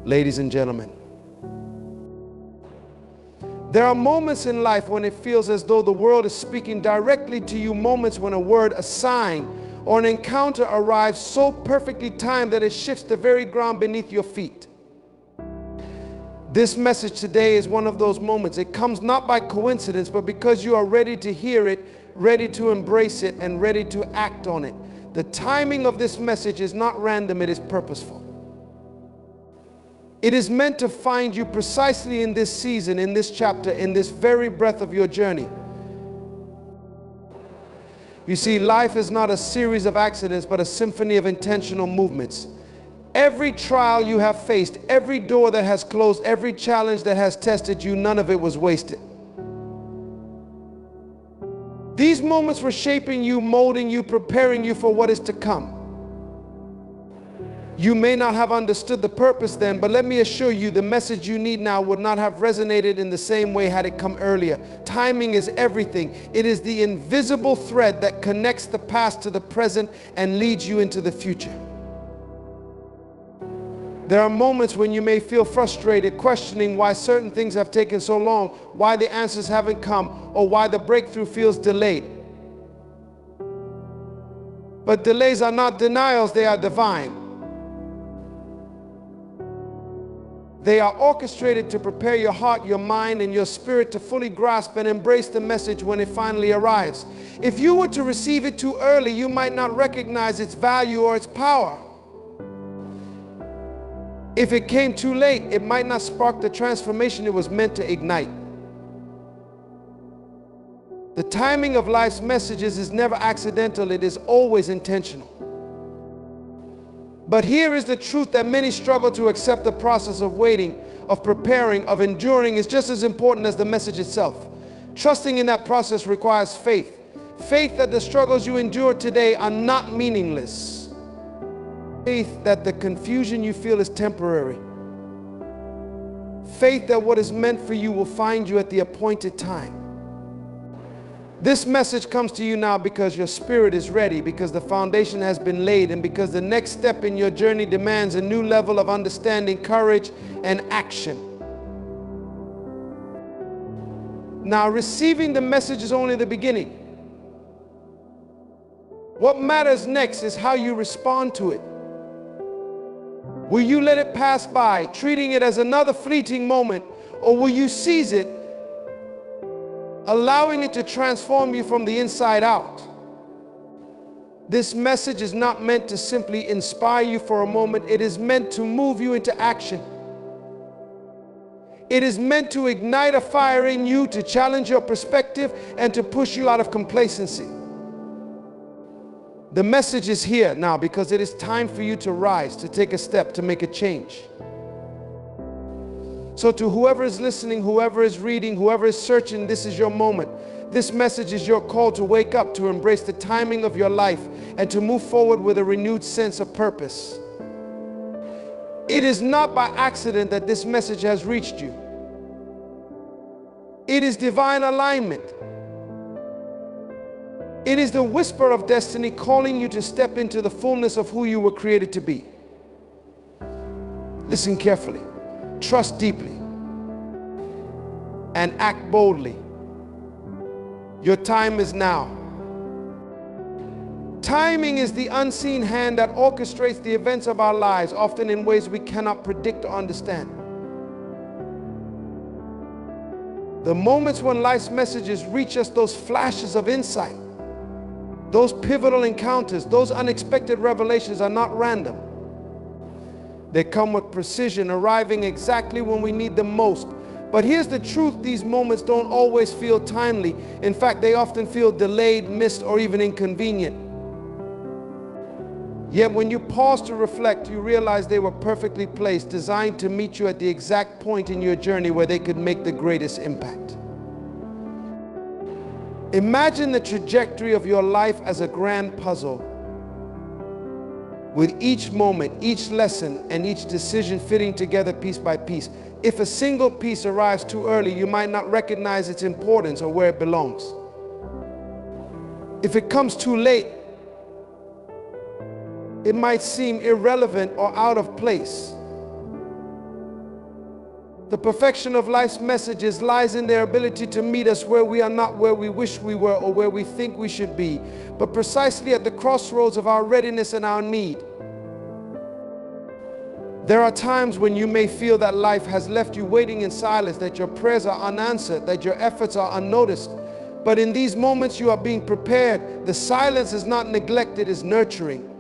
Ladies and gentlemen, there are moments in life when it feels as though the world is speaking directly to you, moments when a word, a sign, or an encounter arrives so perfectly timed that it shifts the very ground beneath your feet. This message today is one of those moments. It comes not by coincidence, but because you are ready to hear it, ready to embrace it, and ready to act on it. The timing of this message is not random, it is purposeful. It is meant to find you precisely in this season, in this chapter, in this very breath of your journey. You see, life is not a series of accidents, but a symphony of intentional movements. Every trial you have faced, every door that has closed, every challenge that has tested you, none of it was wasted. These moments were shaping you, molding you, preparing you for what is to come. You may not have understood the purpose then, but let me assure you the message you need now would not have resonated in the same way had it come earlier. Timing is everything. It is the invisible thread that connects the past to the present and leads you into the future. There are moments when you may feel frustrated, questioning why certain things have taken so long, why the answers haven't come, or why the breakthrough feels delayed. But delays are not denials, they are divine. They are orchestrated to prepare your heart, your mind, and your spirit to fully grasp and embrace the message when it finally arrives. If you were to receive it too early, you might not recognize its value or its power. If it came too late, it might not spark the transformation it was meant to ignite. The timing of life's messages is never accidental, it is always intentional. But here is the truth that many struggle to accept. The process of waiting, of preparing, of enduring is just as important as the message itself. Trusting in that process requires faith. Faith that the struggles you endure today are not meaningless. Faith that the confusion you feel is temporary. Faith that what is meant for you will find you at the appointed time. This message comes to you now because your spirit is ready, because the foundation has been laid, and because the next step in your journey demands a new level of understanding, courage, and action. Now, receiving the message is only the beginning. What matters next is how you respond to it. Will you let it pass by, treating it as another fleeting moment, or will you seize it, allowing it to transform you from the inside out? This message is not meant to simply inspire you for a moment. It is meant to move you into action. It is meant to ignite a fire in you, to challenge your perspective, and to push you out of complacency. The message is here now because it is time for you to rise, to take a step, to make a change. So to whoever is listening, whoever is reading, whoever is searching, this is your moment. This message is your call to wake up, to embrace the timing of your life, and to move forward with a renewed sense of purpose. It is not by accident that this message has reached you. It is divine alignment. It is the whisper of destiny calling you to step into the fullness of who you were created to be. Listen carefully. Trust deeply and act boldly. Your time is now. Timing is the unseen hand that orchestrates the events of our lives, often in ways we cannot predict or understand. The moments when life's messages reach us, those flashes of insight, those pivotal encounters, those unexpected revelations are not random. They come with precision, arriving exactly when we need them most. But here's the truth, these moments don't always feel timely. In fact, they often feel delayed, missed, or even inconvenient. Yet when you pause to reflect, you realize they were perfectly placed, designed to meet you at the exact point in your journey where they could make the greatest impact. Imagine the trajectory of your life as a grand puzzle, with each moment, each lesson, and each decision fitting together piece by piece. If a single piece arrives too early, you might not recognize its importance or where it belongs. If it comes too late, it might seem irrelevant or out of place. The perfection of life's messages lies in their ability to meet us where we are not where we wish we were or where we think we should be, but precisely at the crossroads of our readiness and our need. There are times when you may feel that life has left you waiting in silence, that your prayers are unanswered, that your efforts are unnoticed. But in these moments you are being prepared. The silence is not neglected, it's nurturing.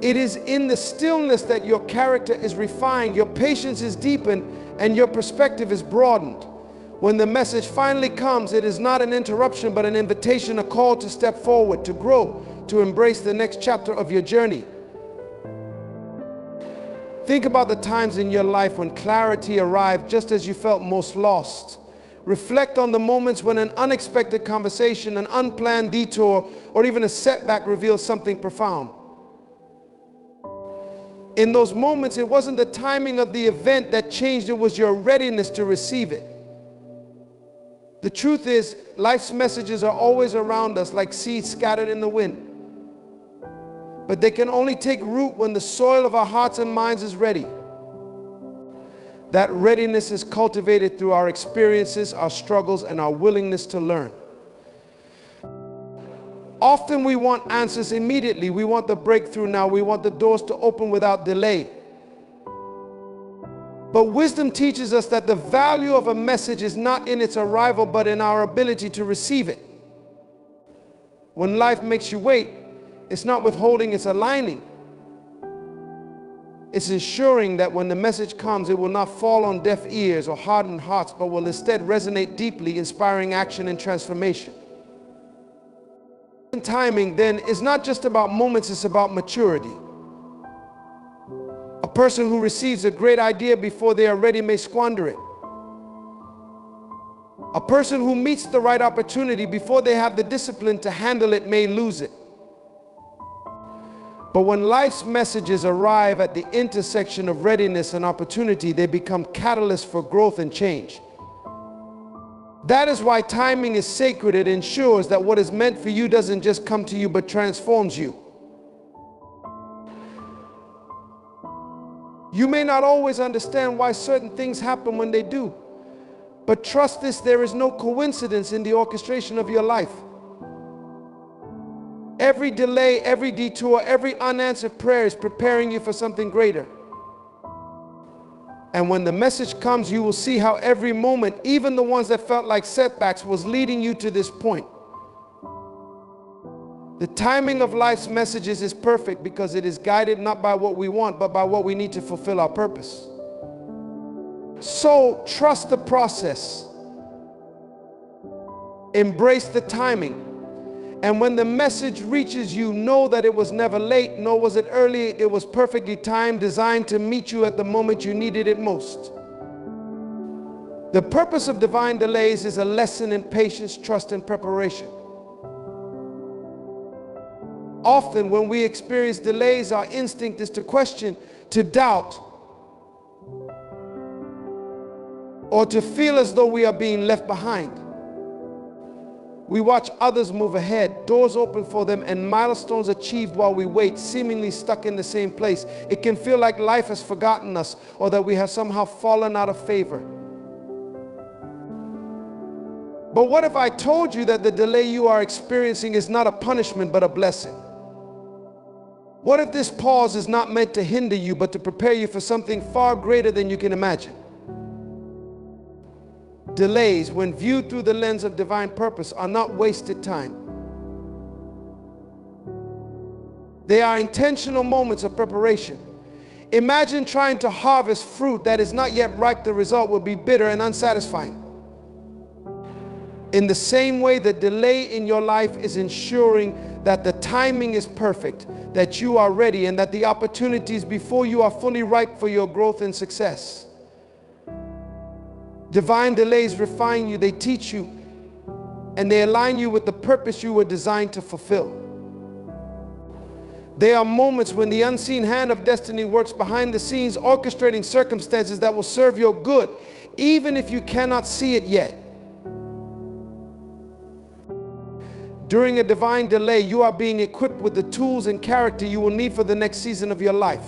It is in the stillness that your character is refined, your patience is deepened, and your perspective is broadened. When the message finally comes, it is not an interruption, but an invitation, a call to step forward, to grow, to embrace the next chapter of your journey. Think about the times in your life when clarity arrived just as you felt most lost. Reflect on the moments when an unexpected conversation, an unplanned detour, or even a setback reveals something profound. In those moments, it wasn't the timing of the event that changed, it was your readiness to receive it. The truth is, life's messages are always around us like seeds scattered in the wind. But they can only take root when the soil of our hearts and minds is ready. That readiness is cultivated through our experiences, our struggles, and our willingness to learn. Often we want answers immediately. We want the breakthrough now. We want the doors to open without delay. But wisdom teaches us that the value of a message is not in its arrival, but in our ability to receive it. When life makes you wait, it's not withholding, it's aligning. It's ensuring that when the message comes, it will not fall on deaf ears or hardened hearts, but will instead resonate deeply, inspiring action and transformation. Timing then is not just about moments, it's about maturity. A person who receives a great idea before they are ready may squander it. A person who meets the right opportunity before they have the discipline to handle it may lose it. But when life's messages arrive at the intersection of readiness and opportunity, they become catalysts for growth and change. That is why timing is sacred. It ensures that what is meant for you doesn't just come to you, but transforms you. You may not always understand why certain things happen when they do, but trust this, there is no coincidence in the orchestration of your life. Every delay, every detour, every unanswered prayer is preparing you for something greater. And when the message comes, you will see how every moment, even the ones that felt like setbacks, was leading you to this point. The timing of life's messages is perfect because it is guided not by what we want, but by what we need to fulfill our purpose. So trust the process. Embrace the timing. And when the message reaches you, know that it was never late, nor was it early. It was perfectly timed, designed to meet you at the moment you needed it most. The purpose of divine delays is a lesson in patience, trust, and preparation. Often when we experience delays, our instinct is to question, to doubt, or to feel as though we are being left behind. We watch others move ahead, doors open for them, and milestones achieved while we wait, seemingly stuck in the same place. It can feel like life has forgotten us, or that we have somehow fallen out of favor. But what if I told you that the delay you are experiencing is not a punishment, but a blessing? What if this pause is not meant to hinder you, but to prepare you for something far greater than you can imagine? Delays, when viewed through the lens of divine purpose, are not wasted time. They are intentional moments of preparation. Imagine trying to harvest fruit that is not yet ripe. The result will be bitter and unsatisfying. In the same way, the delay in your life is ensuring that the timing is perfect, that you are ready, and that the opportunities before you are fully ripe for your growth and success. Divine delays refine you, they teach you, and they align you with the purpose you were designed to fulfill. They are moments when the unseen hand of destiny works behind the scenes, orchestrating circumstances that will serve your good, even if you cannot see it yet. During a divine delay, you are being equipped with the tools and character you will need for the next season of your life.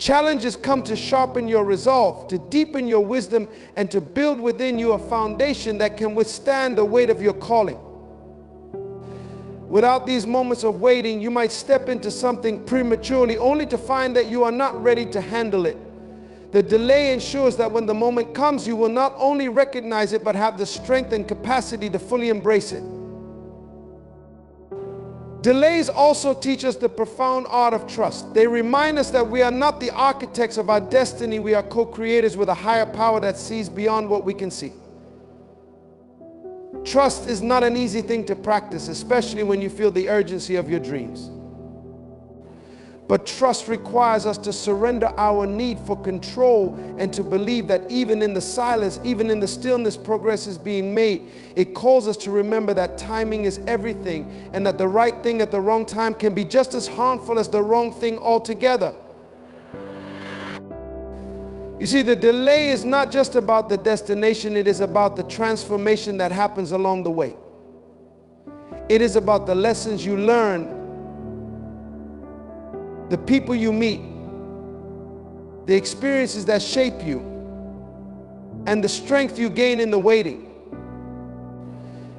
Challenges come to sharpen your resolve, to deepen your wisdom, and to build within you a foundation that can withstand the weight of your calling. Without these moments of waiting, you might step into something prematurely only to find that you are not ready to handle it. The delay ensures that when the moment comes, you will not only recognize it, but have the strength and capacity to fully embrace it. Delays also teach us the profound art of trust. They remind us that we are not the architects of our destiny, we are co-creators with a higher power that sees beyond what we can see. Trust is not an easy thing to practice, especially when you feel the urgency of your dreams. But trust requires us to surrender our need for control and to believe that even in the silence, even in the stillness, progress is being made. It calls us to remember that timing is everything, and that the right thing at the wrong time can be just as harmful as the wrong thing altogether. You see, the delay is not just about the destination, it is about the transformation that happens along the way. It is about the lessons you learn, the people you meet, the experiences that shape you, and the strength you gain in the waiting.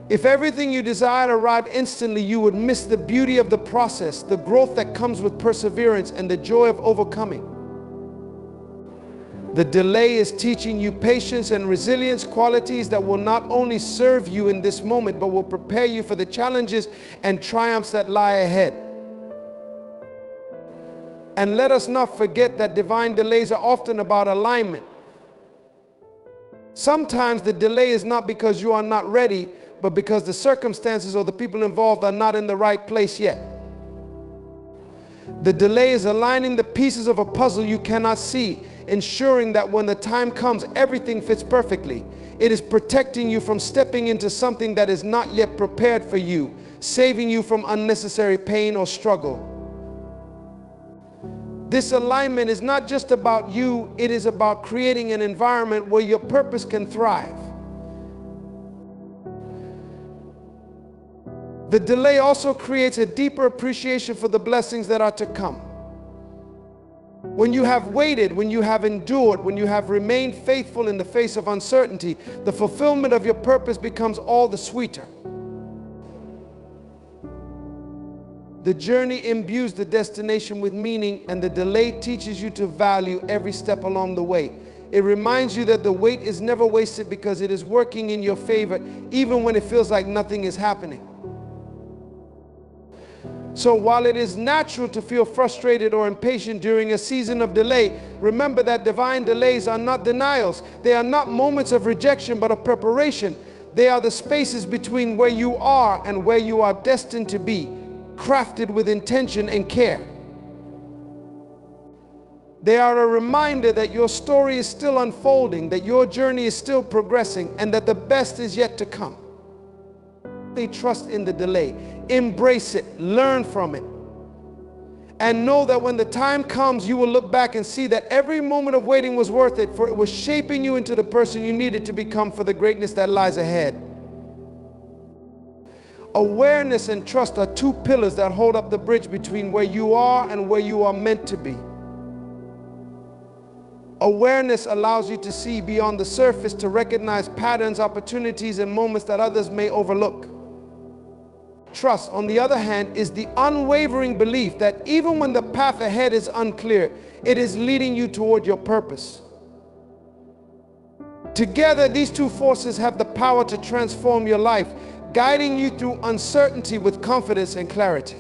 If everything you desire arrived instantly, you would miss the beauty of the process, the growth that comes with perseverance, and the joy of overcoming. The delay is teaching you patience and resilience, qualities that will not only serve you in this moment, but will prepare you for the challenges and triumphs that lie ahead. And let us not forget that divine delays are often about alignment. Sometimes the delay is not because you are not ready, but because the circumstances or the people involved are not in the right place yet. The delay is aligning the pieces of a puzzle you cannot see, ensuring that when the time comes, everything fits perfectly. It is protecting you from stepping into something that is not yet prepared for you, saving you from unnecessary pain or struggle. This alignment is not just about you, it is about creating an environment where your purpose can thrive. The delay also creates a deeper appreciation for the blessings that are to come. When you have waited, when you have endured, when you have remained faithful in the face of uncertainty, the fulfillment of your purpose becomes all the sweeter. The journey imbues the destination with meaning, and the delay teaches you to value every step along the way. It reminds you that the wait is never wasted because it is working in your favor, even when it feels like nothing is happening. So while it is natural to feel frustrated or impatient during a season of delay, remember that divine delays are not denials. They are not moments of rejection, but of preparation. They are the spaces between where you are and where you are destined to be, crafted with intention and care. They are a reminder that your story is still unfolding, that your journey is still progressing, and that the best is yet to come. They trust in the delay. Embrace it, learn from it, and know that when the time comes, you will look back and see that every moment of waiting was worth it, for it was shaping you into the person you needed to become for the greatness that lies ahead. Awareness and trust are two pillars that hold up the bridge between where you are and where you are meant to be. Awareness allows you to see beyond the surface, to recognize patterns, opportunities, and moments that others may overlook. Trust, on the other hand, is the unwavering belief that even when the path ahead is unclear, it is leading you toward your purpose. Together, these two forces have the power to transform your life, guiding you through uncertainty with confidence and clarity.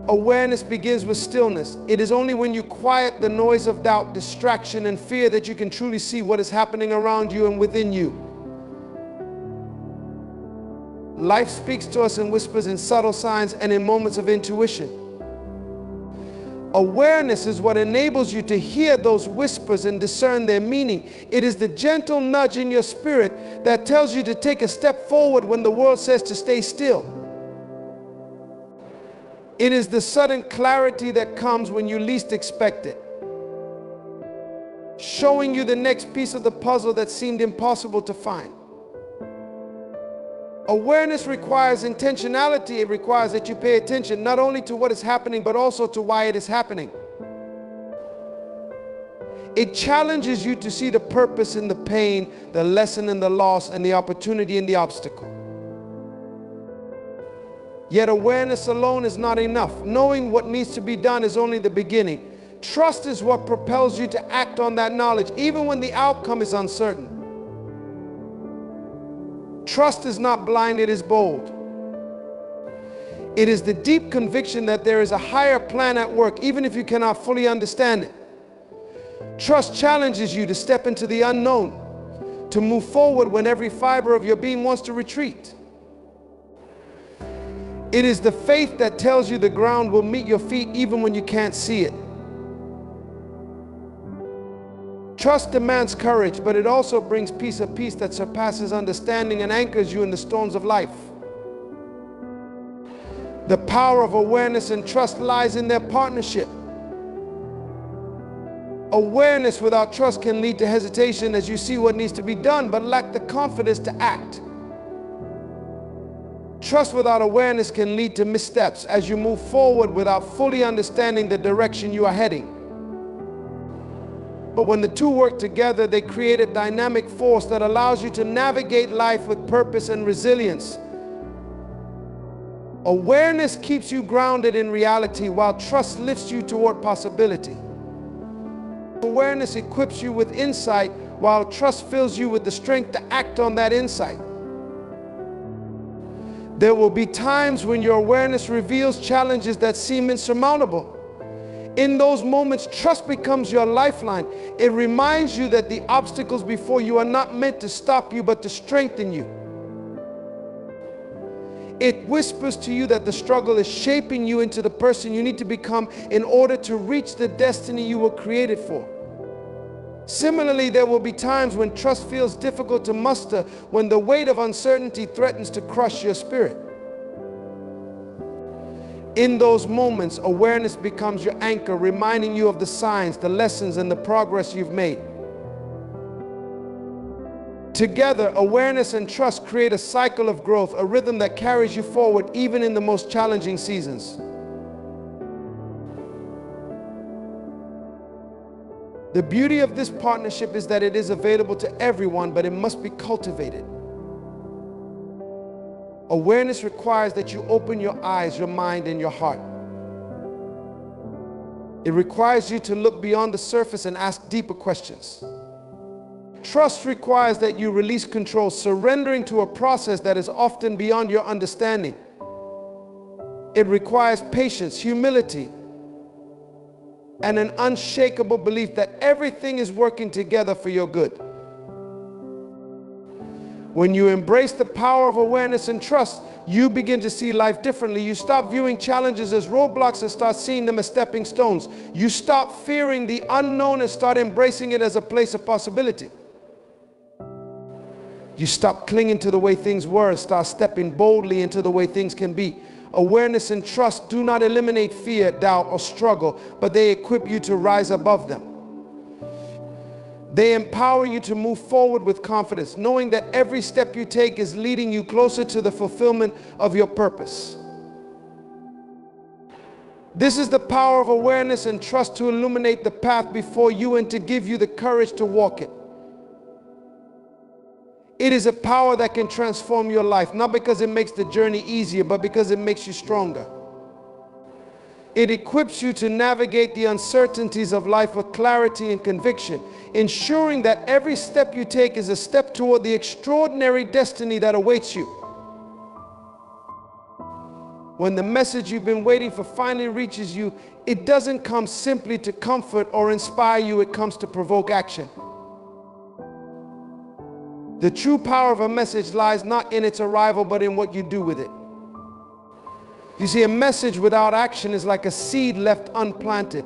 Awareness begins with stillness. It is only when you quiet the noise of doubt, distraction, and fear that you can truly see what is happening around you and within you. Life speaks to us in whispers, in subtle signs, and in moments of intuition. Awareness is what enables you to hear those whispers and discern their meaning. It is the gentle nudge in your spirit that tells you to take a step forward when the world says to stay still. It is the sudden clarity that comes when you least expect it, showing you the next piece of the puzzle that seemed impossible to find. Awareness requires intentionality. It requires that you pay attention not only to what is happening, but also to why it is happening. It challenges you to see the purpose in the pain, the lesson in the loss, and the opportunity in the obstacle. Yet awareness alone is not enough. Knowing what needs to be done is only the beginning. Trust is what propels you to act on that knowledge, even when the outcome is uncertain. Trust is not blind, it is bold. It is the deep conviction that there is a higher plan at work, even if you cannot fully understand it. Trust challenges you to step into the unknown, to move forward when every fiber of your being wants to retreat. It is the faith that tells you the ground will meet your feet even when you can't see it. Trust demands courage, but it also brings peace, a peace that surpasses understanding and anchors you in the storms of life. The power of awareness and trust lies in their partnership. Awareness without trust can lead to hesitation as you see what needs to be done, but lack the confidence to act. Trust without awareness can lead to missteps as you move forward without fully understanding the direction you are heading. But when the two work together, they create a dynamic force that allows you to navigate life with purpose and resilience. Awareness keeps you grounded in reality, while trust lifts you toward possibility. Awareness equips you with insight, while trust fills you with the strength to act on that insight. There will be times when your awareness reveals challenges that seem insurmountable. In those moments, trust becomes your lifeline. It reminds you that the obstacles before you are not meant to stop you, but to strengthen you. It whispers to you that the struggle is shaping you into the person you need to become in order to reach the destiny you were created for. Similarly, there will be times when trust feels difficult to muster, when the weight of uncertainty threatens to crush your spirit. In those moments, awareness becomes your anchor, reminding you of the signs, the lessons, and the progress you've made. Together, awareness and trust create a cycle of growth, a rhythm that carries you forward even in the most challenging seasons. The beauty of this partnership is that it is available to everyone, but it must be cultivated. Awareness requires that you open your eyes, your mind, and your heart. It requires you to look beyond the surface and ask deeper questions. Trust requires that you release control, surrendering to a process that is often beyond your understanding. It requires patience, humility, and an unshakable belief that everything is working together for your good. When you embrace the power of awareness and trust, you begin to see life differently. You stop viewing challenges as roadblocks and start seeing them as stepping stones. You stop fearing the unknown and start embracing it as a place of possibility. You stop clinging to the way things were and start stepping boldly into the way things can be. Awareness and trust do not eliminate fear, doubt, or struggle, but they equip you to rise above them. They empower you to move forward with confidence, knowing that every step you take is leading you closer to the fulfillment of your purpose. This is the power of awareness and trust to illuminate the path before you and to give you the courage to walk it. It is a power that can transform your life, not because it makes the journey easier, but because it makes you stronger. It equips you to navigate the uncertainties of life with clarity and conviction, ensuring that every step you take is a step toward the extraordinary destiny that awaits you. When the message you've been waiting for finally reaches you, it doesn't come simply to comfort or inspire you, it comes to provoke action. The true power of a message lies not in its arrival, but in what you do with it. You see, a message without action is like a seed left unplanted.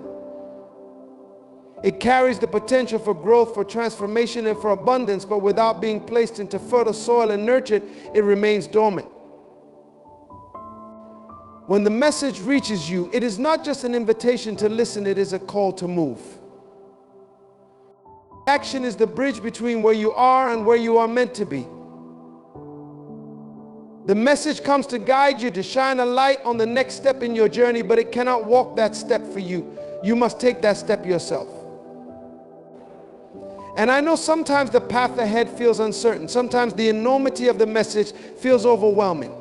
It carries the potential for growth, for transformation, and for abundance, but without being placed into fertile soil and nurtured, it remains dormant. When the message reaches you, it is not just an invitation to listen, it is a call to move. Action is the bridge between where you are and where you are meant to be. The message comes to guide you, to shine a light on the next step in your journey, but it cannot walk that step for you. You must take that step yourself. And I know sometimes the path ahead feels uncertain. Sometimes the enormity of the message feels overwhelming.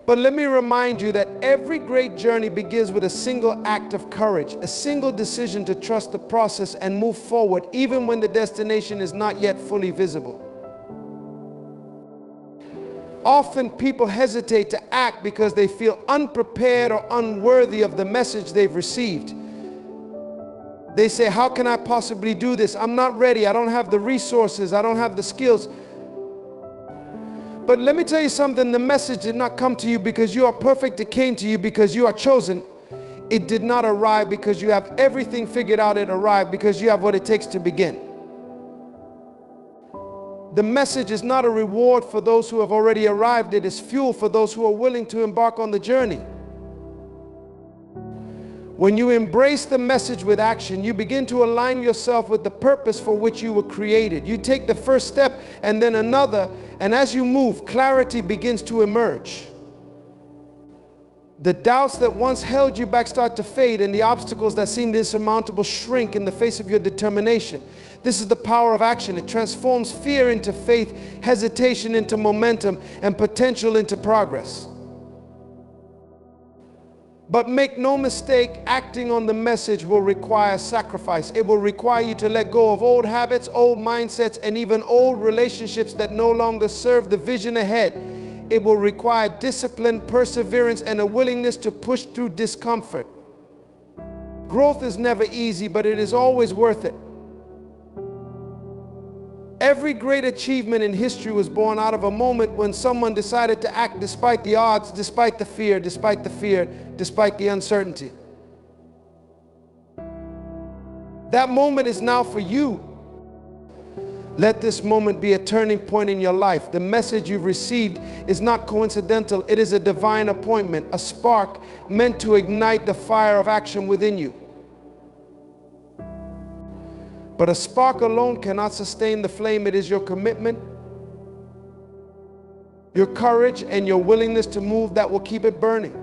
But let me remind you that every great journey begins with a single act of courage, a single decision to trust the process and move forward even when the destination is not yet fully visible. Often people hesitate to act because they feel unprepared or unworthy of the message they've received. They say, how can I possibly do this? I'm not ready. I don't have the resources. I don't have the skills. But let me tell you something. The message did not come to you because you are perfect. It came to you because you are chosen. It did not arrive because you have everything figured out. It arrived because you have what it takes to begin. The message is not a reward for those who have already arrived. It is fuel for those who are willing to embark on the journey. When you embrace the message with action, you begin to align yourself with the purpose for which you were created. You take the first step and then another, and as you move, clarity begins to emerge. The doubts that once held you back start to fade, and the obstacles that seemed insurmountable shrink in the face of your determination. This is the power of action. It transforms fear into faith, hesitation into momentum, and potential into progress. But make no mistake, acting on the message will require sacrifice. It will require you to let go of old habits, old mindsets, and even old relationships that no longer serve the vision ahead. It will require discipline, perseverance, and a willingness to push through discomfort. Growth is never easy, but it is always worth it. Every great achievement in history was born out of a moment when someone decided to act despite the odds, despite the fear, despite the uncertainty. That moment is now for you. Let this moment be a turning point in your life. The message you've received is not coincidental. It is a divine appointment, a spark meant to ignite the fire of action within you. But a spark alone cannot sustain the flame. It is your commitment, your courage, and your willingness to move that will keep it burning.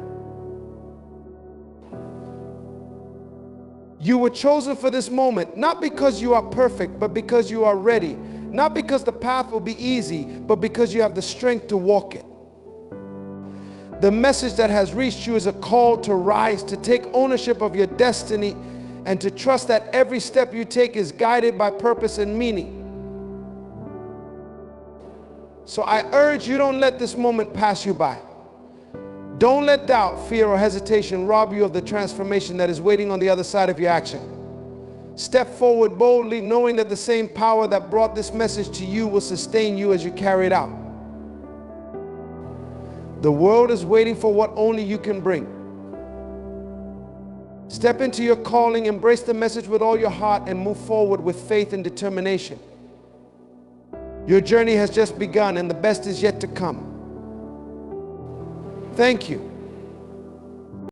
You were chosen for this moment, not because you are perfect, but because you are ready. Not because the path will be easy, but because you have the strength to walk it. The message that has reached you is a call to rise, to take ownership of your destiny, and to trust that every step you take is guided by purpose and meaning. So I urge you, don't let this moment pass you by. Don't let doubt, fear, or hesitation rob you of the transformation that is waiting on the other side of your action. Step forward boldly, knowing that the same power that brought this message to you will sustain you as you carry it out. The world is waiting for what only you can bring. Step into your calling, embrace the message with all your heart, and move forward with faith and determination. Your journey has just begun, and the best is yet to come. Thank you